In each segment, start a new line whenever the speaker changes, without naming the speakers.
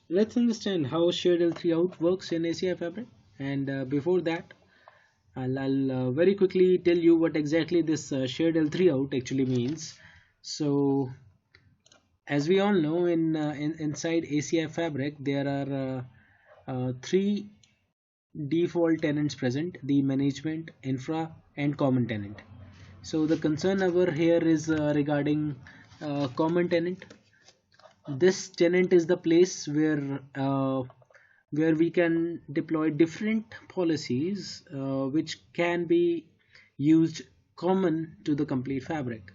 Let's understand how Shared L3out works in ACI Fabric. And before that, I'll very quickly tell you what exactly this Shared L3out actually means. So, as we all know, inside ACI Fabric, there are three default tenants present: the management, infra, and common tenant. So the concern over here is regarding common tenant. This tenant is the place where we can deploy different policies which can be used common to the complete fabric.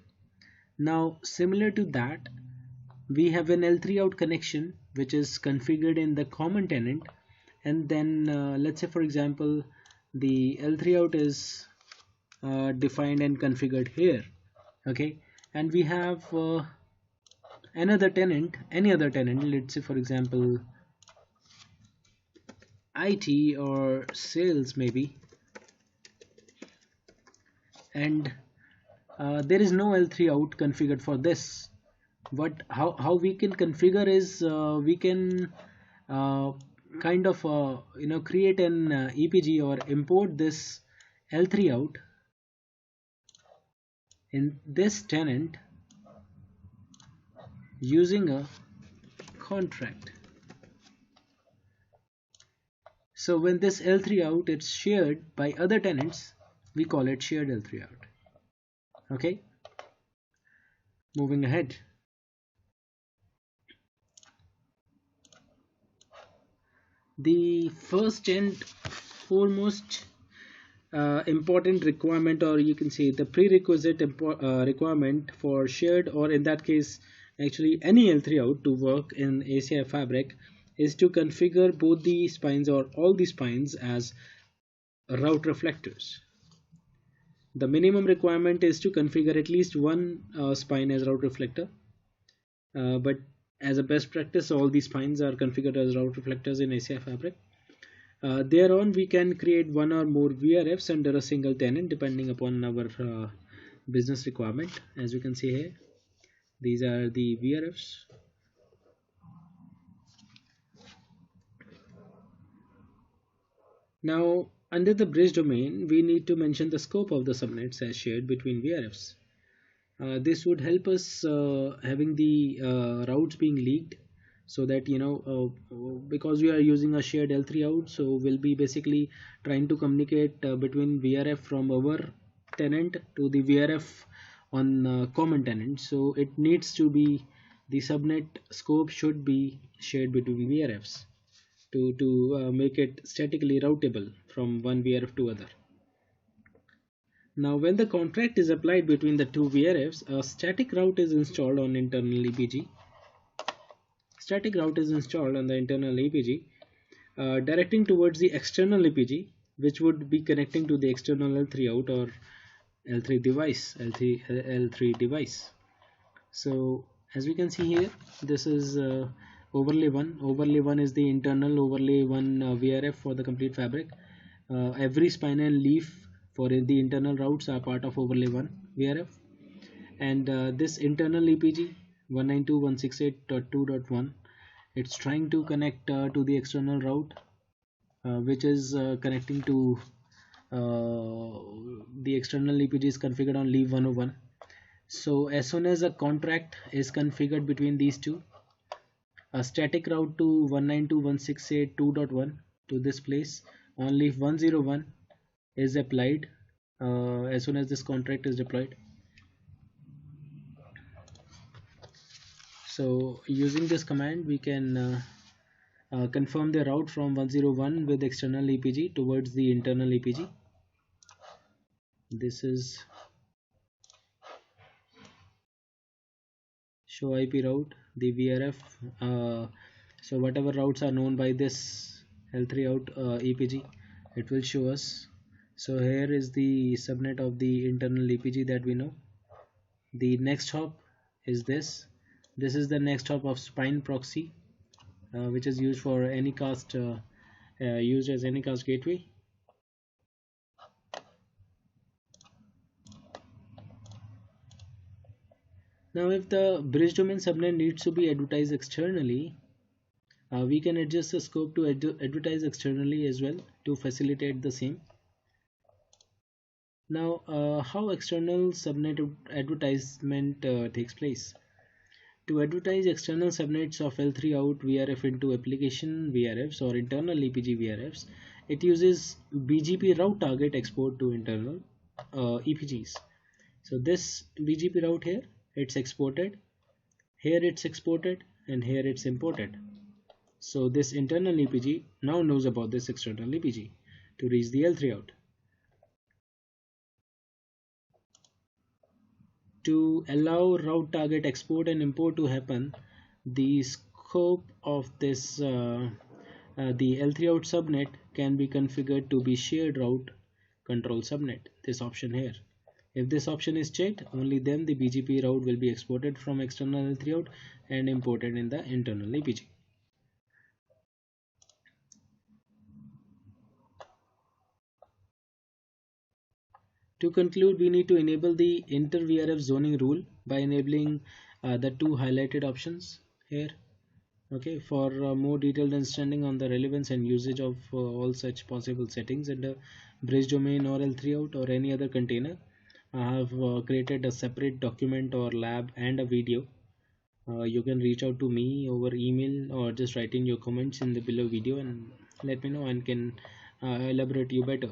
Now, similar to that, we have an L3out connection which is configured in the common tenant, and then let's say, for example, the L3out is defined and configured here. Okay, and we have another tenant, any other tenant, let's say for example IT or sales maybe, and there is no L3out configured for this. What how we can configure is we can uh, kind of create an EPG or import this L3out in this tenant using a contract. So when this L3out is shared by other tenants, we call it shared L3out. Okay, moving ahead. The first and foremost important requirement, or you can say the prerequisite requirement for shared, or in that case actually any L3out to work in ACI Fabric, is to configure both the spines or all the spines as route reflectors. The minimum requirement is to configure at least one spine as route reflector, but as a best practice, all these spines are configured as route reflectors in ACI Fabric. Thereon, we can create one or more VRFs under a single tenant depending upon our business requirement. As you can see here, these are the VRFs. Now, under the bridge domain, we need to mention the scope of the subnets as shared between VRFs. This would help us having the routes being leaked, so that because we are using a shared L3out, so we'll be basically trying to communicate between VRF from our tenant to the VRF on common tenant. So it needs to be, the subnet scope should be shared between VRFs to make it statically routable from one VRF to other. Now, when the contract is applied between the two VRFs, a static route is installed on internal EPG. Static route is installed on the internal EPG, directing towards the external EPG, which would be connecting to the external L3out or L3 device, L3 device. So, as we can see here, this is overlay 1. Overlay 1 is the internal overlay 1 VRF for the complete fabric. Every spine and leaf for the internal routes are part of overlay 1 VRF, and this internal EPG 192.168.2.1, it's trying to connect to the external route, which is connecting to the external EPG is configured on leaf 101. So as soon as a contract is configured between these two, a static route to 192.168.2.1 to this place on leaf 101 is applied as soon as this contract is deployed. So using this command, we can confirm the route from 101 with external EPG towards the internal EPG. This is show IP route, the VRF. So whatever routes are known by this L3out EPG, it will show us. So here is the subnet of the internal EPG that we know. The next hop is this. This is the next hop of spine proxy, which is used for Anycast, used as Anycast gateway. Now, if the bridge domain subnet needs to be advertised externally, we can adjust the scope to advertise externally as well to facilitate the same. Now, how external subnet advertisement takes place? To advertise external subnets of L3out VRF into application VRFs or internal EPG VRFs, it uses BGP route target export to internal EPGs. So this BGP route here, it's exported, here it's exported, and here it's imported. So this internal EPG now knows about this external EPG to reach the L3out. To allow route target export and import to happen, the scope of this the L3out subnet can be configured to be shared route control subnet, this option here. If this option is checked, only then the BGP route will be exported from external L3out and imported in the internal EPG. To conclude, we need to enable the inter VRF zoning rule by enabling the two highlighted options here. Okay, for more detailed understanding on the relevance and usage of all such possible settings in the bridge domain or L3out or any other container, I have created a separate document or lab and a video. You can reach out to me over email or just write in your comments in the below video and let me know and can elaborate you better.